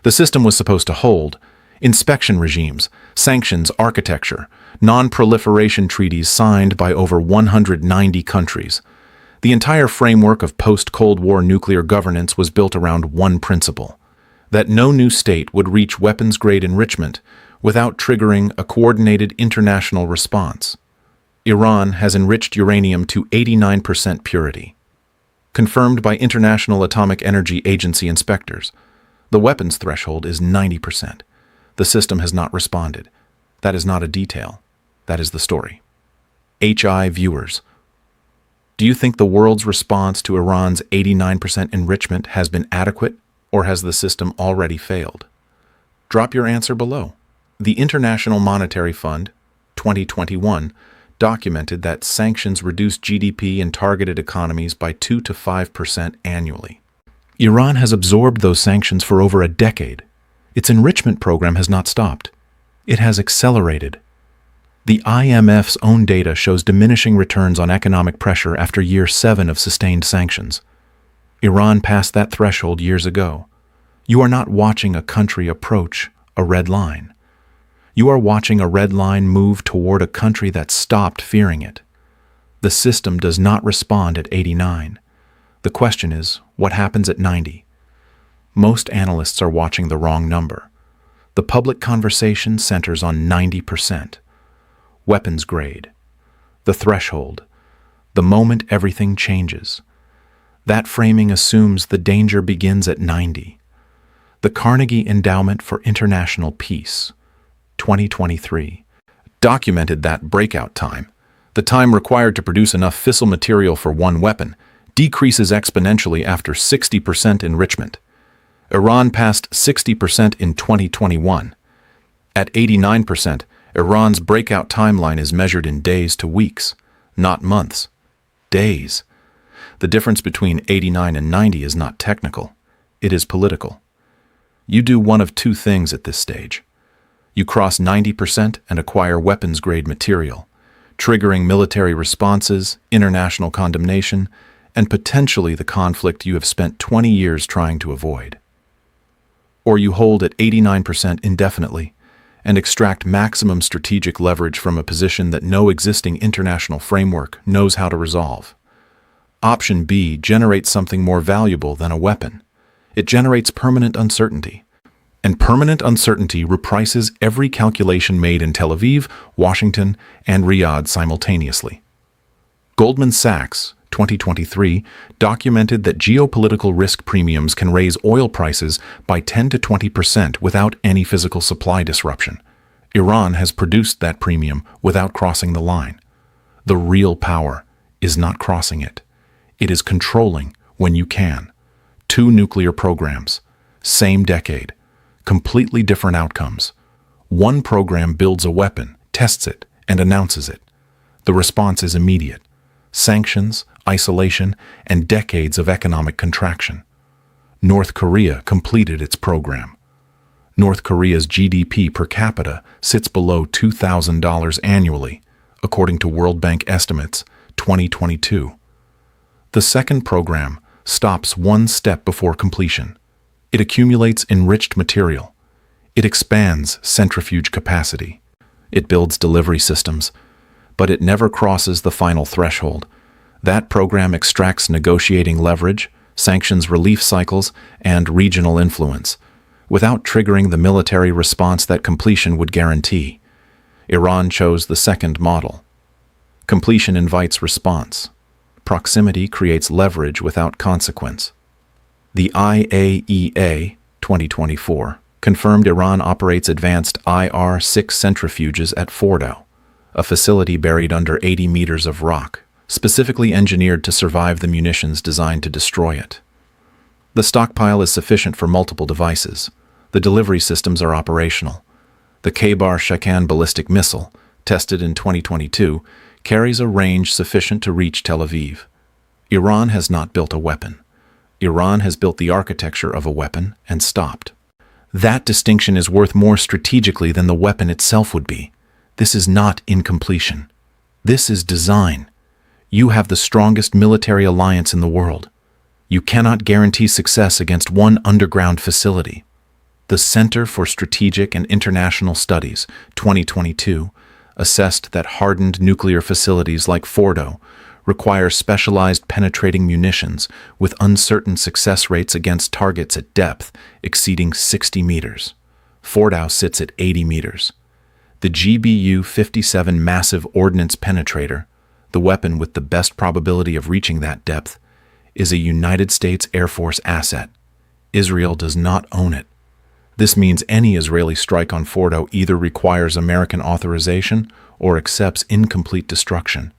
The system was supposed to hold inspection regimes, sanctions architecture, non-proliferation treaties signed by over 190 countries. The entire framework of post-Cold War nuclear governance was built around one principle: that no new state would reach weapons-grade enrichment without triggering a coordinated international response. Iran has enriched uranium to 89% purity, confirmed by International Atomic Energy Agency inspectors. The weapons threshold is 90%. The system has not responded. That is not a detail. That is the story. HI viewers, do you think the world's response to Iran's 89% enrichment has been adequate, or has the system already failed? Drop your answer below. The International Monetary Fund, 2021, documented that sanctions reduced GDP in targeted economies by 2 to 5% annually. Iran has absorbed those sanctions for over a decade. Its enrichment program has not stopped. It has accelerated. The IMF's own data shows diminishing returns on economic pressure after year 7 of sustained sanctions. Iran passed that threshold years ago. You are not watching a country approach a red line. You are watching a red line move toward a country that stopped fearing it. The system does not respond at 89. The question is, what happens at 90? Most analysts are watching the wrong number. The public conversation centers on 90%. Weapons grade. The threshold. The moment everything changes. That framing assumes the danger begins at 90. The Carnegie Endowment for International Peace, 2023, documented that breakout time, the time required to produce enough fissile material for one weapon, decreases exponentially after 60% enrichment. Iran passed 60% in 2021. At 89%, Iran's breakout timeline is measured in days to weeks, not months. Days. The difference between 89 and 90 is not technical. It is political. You do one of two things at this stage. You cross 90% and acquire weapons-grade material, triggering military responses, international condemnation, and potentially the conflict you have spent 20 years trying to avoid. Or you hold at 89% indefinitely and extract maximum strategic leverage from a position that no existing international framework knows how to resolve. Option B generates something more valuable than a weapon. It generates permanent uncertainty. And permanent uncertainty reprices every calculation made in Tel Aviv, Washington, and Riyadh simultaneously. Goldman Sachs, 2023, documented that geopolitical risk premiums can raise oil prices by 10 to 20% without any physical supply disruption. Iran has produced that premium without crossing the line. The real power is not crossing it. It is controlling when you can. 2 nuclear programs, same decade, completely different outcomes. One program builds a weapon, tests it, and announces it. The response is immediate. Sanctions, isolation, and decades of economic contraction. North Korea completed its program. North Korea's GDP per capita sits below $2,000 annually, according to World Bank estimates, 2022. The second program stops one step before completion. It accumulates enriched material. It expands centrifuge capacity. It builds delivery systems, but it never crosses the final threshold. That program extracts negotiating leverage, sanctions relief cycles, and regional influence, without triggering the military response that completion would guarantee. Iran chose the second model. Completion invites response. Proximity creates leverage without consequence. The IAEA, 2024, confirmed Iran operates advanced IR-6 centrifuges at Fordow, a facility buried under 80 meters of rock, specifically engineered to survive the munitions designed to destroy it. The stockpile is sufficient for multiple devices. The delivery systems are operational. The Khaybar-Shakan ballistic missile, tested in 2022, carries a range sufficient to reach Tel Aviv. Iran has not built a weapon. Iran has built the architecture of a weapon and stopped. That distinction is worth more strategically than the weapon itself would be. This is not incompletion. This is design. You have the strongest military alliance in the world. You cannot guarantee success against one underground facility. The Center for Strategic and International Studies, 2022, assessed that hardened nuclear facilities like Fordow require specialized penetrating munitions with uncertain success rates against targets at depth exceeding 60 meters. Fordow sits at 80 meters. The GBU-57 massive ordnance penetrator, the weapon with the best probability of reaching that depth, is a United States Air Force asset. Israel does not own it. This means any Israeli strike on Fordow either requires American authorization or accepts incomplete destruction.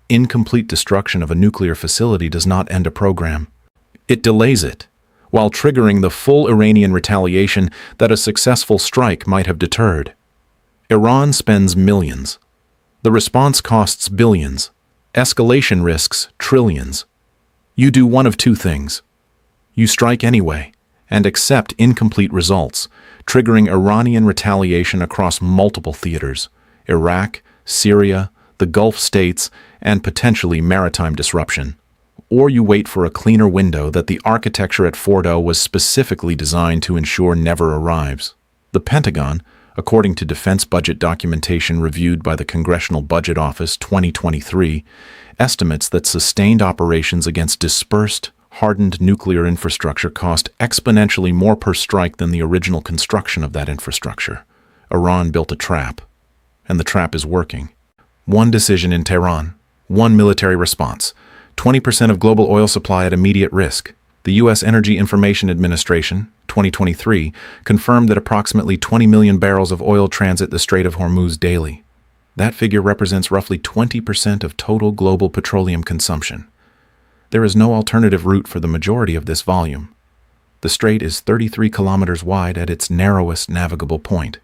Incomplete destruction of a nuclear facility does not end a program. It delays it, while triggering the full Iranian retaliation that a successful strike might have deterred. Iran spends millions. The response costs billions. Escalation risks trillions. You do one of two things. You strike anyway and accept incomplete results, triggering Iranian retaliation across multiple theaters: Iraq, Syria, the Gulf states, and potentially maritime disruption. Or you wait for a cleaner window that the architecture at Fordow was specifically designed to ensure never arrives. The Pentagon, according to defense budget documentation reviewed by the Congressional Budget Office 2023, estimates that sustained operations against dispersed, hardened nuclear infrastructure cost exponentially more per strike than the original construction of that infrastructure. Iran built a trap, and the trap is working. One decision in Tehran, one military response, 20% of global oil supply at immediate risk. The U.S. Energy Information Administration, 2023, confirmed that approximately 20 million barrels of oil transit the Strait of Hormuz daily. That figure represents roughly 20% of total global petroleum consumption. There is no alternative route for the majority of this volume. The strait is 33 kilometers wide at its narrowest navigable point.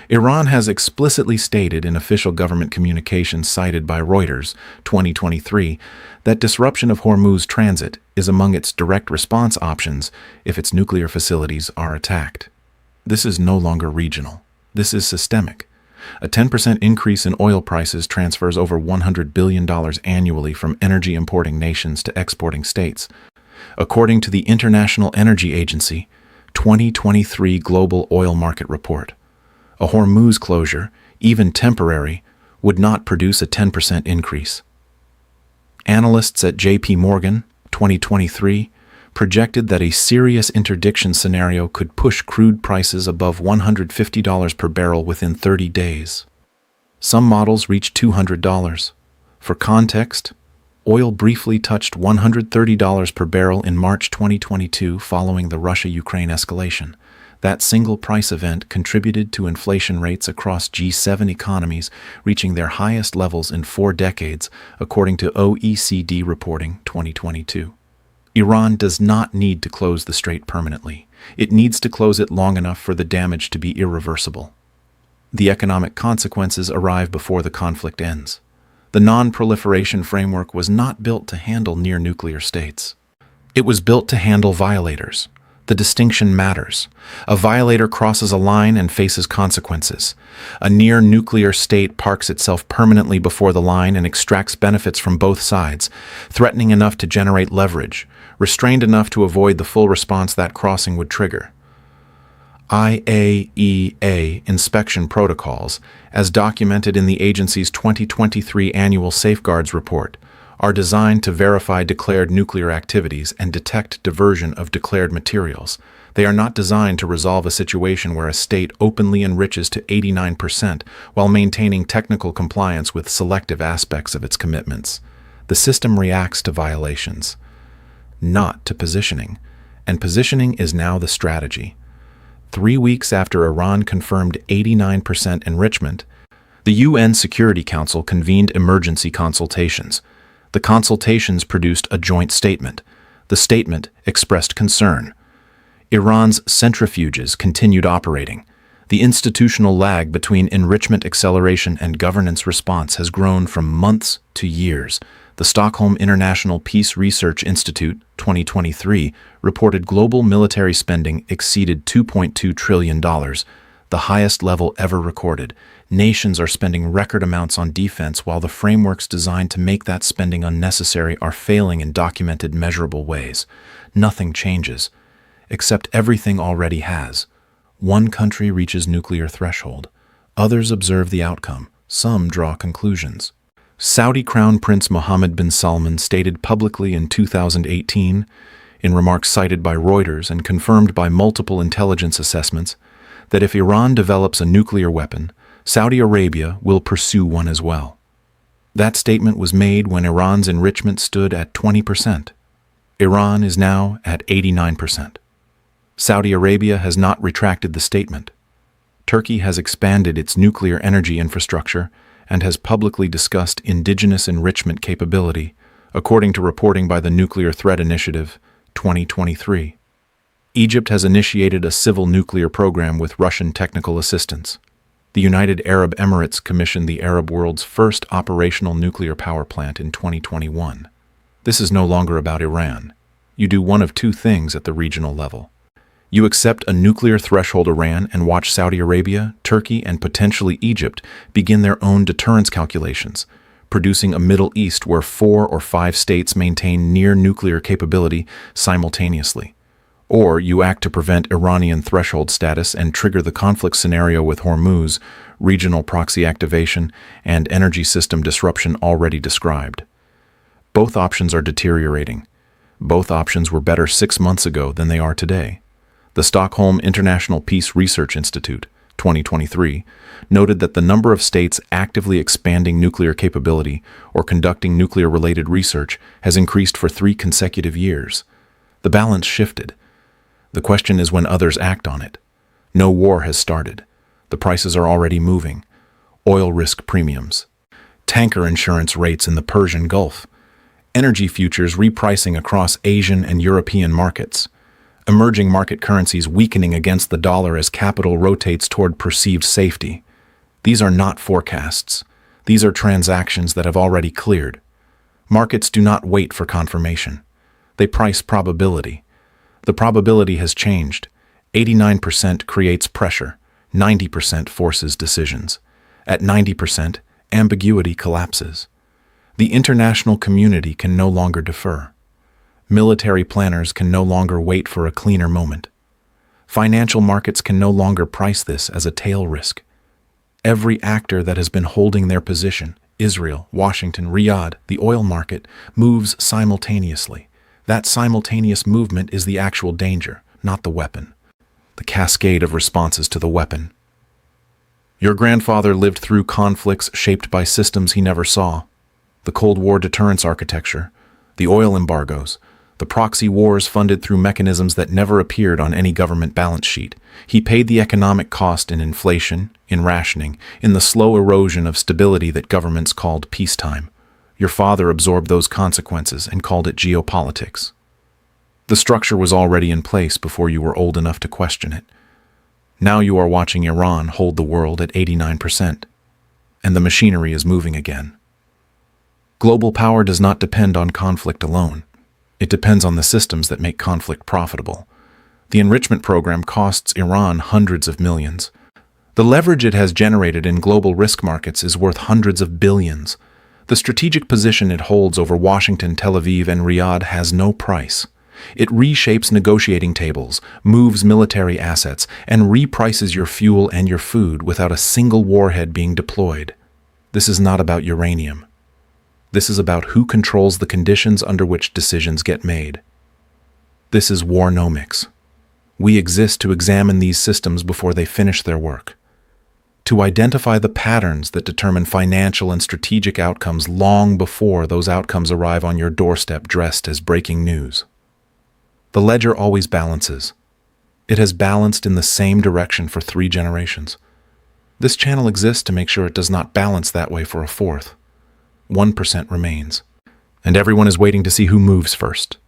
Iran has explicitly stated in official government communications cited by Reuters, 2023, that disruption of Hormuz transit is among its direct response options if its nuclear facilities are attacked. This is no longer regional. This is systemic. A 10% increase in oil prices transfers over $100 billion annually from energy importing nations to exporting states. According to the International Energy Agency 2023 Global Oil Market Report, a Hormuz closure, even temporary, would not produce a 10% increase. Analysts at J.P. Morgan 2023 projected that a serious interdiction scenario could push crude prices above $150 per barrel within 30 days. Some models reach $200. For context, oil briefly touched $130 per barrel in March 2022 following the Russia-Ukraine escalation. That single price event contributed to inflation rates across G7 economies reaching their highest levels in 4 decades, according to OECD reporting 2022. Iran does not need to close the strait permanently. It needs to close it long enough for the damage to be irreversible. The economic consequences arrive before the conflict ends. The Nonproliferation framework was not built to handle near-nuclear states. It was built to handle violators. The distinction matters. A violator crosses a line and faces consequences. A near-nuclear state parks itself permanently before the line and extracts benefits from both sides, threatening enough to generate leverage, restrained enough to avoid the full response that crossing would trigger. IAEA inspection protocols, as documented in the agency's 2023 Annual Safeguards Report, are designed to verify declared nuclear activities and detect diversion of declared materials. They are not designed to resolve a situation where a state openly enriches to 89% while maintaining technical compliance with selective aspects of its commitments. The system reacts to violations, not to positioning, and positioning is now the strategy. 3 weeks after Iran confirmed 89% enrichment, the UN Security Council convened emergency consultations. The consultations produced a joint statement. The statement expressed concern. Iran's centrifuges continued operating. The institutional lag between enrichment acceleration and governance response has grown from months to years. The Stockholm International Peace Research Institute, 2023, reported global military spending exceeded $2.2 trillion, the highest level ever recorded. Nations are spending record amounts on defense while the frameworks designed to make that spending unnecessary are failing in documented, measurable ways. Nothing changes, except everything already has. One country reaches nuclear threshold. Others observe the outcome. Some draw conclusions. Saudi Crown Prince Mohammed bin Salman stated publicly in 2018, in remarks cited by Reuters and confirmed by multiple intelligence assessments, that if Iran develops a nuclear weapon, Saudi Arabia will pursue one as well. That statement was made when Iran's enrichment stood at 20%. Iran is now at 89%. Saudi Arabia has not retracted the statement. Turkey has expanded its nuclear energy infrastructure and has publicly discussed indigenous enrichment capability, according to reporting by the Nuclear Threat Initiative 2023. Egypt has initiated a civil nuclear program with Russian technical assistance. The United Arab Emirates commissioned the Arab world's first operational nuclear power plant in 2021. This is no longer about Iran. You do one of two things at the regional level. You accept a nuclear threshold Iran and watch Saudi Arabia, Turkey, and potentially Egypt begin their own deterrence calculations, producing a Middle East where 4 or 5 states maintain near-nuclear capability simultaneously. Or you act to prevent Iranian threshold status and trigger the conflict scenario with Hormuz, regional proxy activation, and energy system disruption already described. Both options are deteriorating. Both options were better 6 months ago than they are today. The Stockholm International Peace Research Institute, 2023, noted that the number of states actively expanding nuclear capability or conducting nuclear-related research has increased for 3 consecutive years. The balance shifted. The question is when others act on it. No war has started. The prices are already moving. Oil risk premiums. Tanker insurance rates in the Persian Gulf. Energy futures repricing across Asian and European markets. Emerging market currencies weakening against the dollar as capital rotates toward perceived safety. These are not forecasts. These are transactions that have already cleared. Markets do not wait for confirmation. They price probability. The probability has changed. 89% creates pressure. 90% forces decisions. At 90%, ambiguity collapses. The international community can no longer defer. Military planners can no longer wait for a cleaner moment. Financial markets can no longer price this as a tail risk. Every actor that has been holding their position, Israel, Washington, Riyadh, the oil market, moves simultaneously. That simultaneous movement is the actual danger, not the weapon. The cascade of responses to the weapon. Your grandfather lived through conflicts shaped by systems he never saw. The Cold War deterrence architecture, the oil embargoes, the proxy wars funded through mechanisms that never appeared on any government balance sheet. He paid the economic cost in inflation, in rationing, in the slow erosion of stability that governments called peacetime. Your father absorbed those consequences and called it geopolitics. The structure was already in place before you were old enough to question it. Now you are watching Iran hold the world at 89%, and the machinery is moving again. Global power does not depend on conflict alone. It depends on the systems that make conflict profitable. The enrichment program costs Iran hundreds of millions. The leverage it has generated in global risk markets is worth hundreds of billions. The strategic position it holds over Washington, Tel Aviv, and Riyadh has no price. It reshapes negotiating tables, moves military assets, and reprices your fuel and your food without a single warhead being deployed. This is not about uranium. This is about who controls the conditions under which decisions get made. This is WarNomix. We exist to examine these systems before they finish their work, to identify the patterns that determine financial and strategic outcomes long before those outcomes arrive on your doorstep dressed as breaking news. The ledger always balances. It has balanced in the same direction for 3 generations. This channel exists to make sure it does not balance that way for a 4th. 1% remains, and everyone is waiting to see who moves first.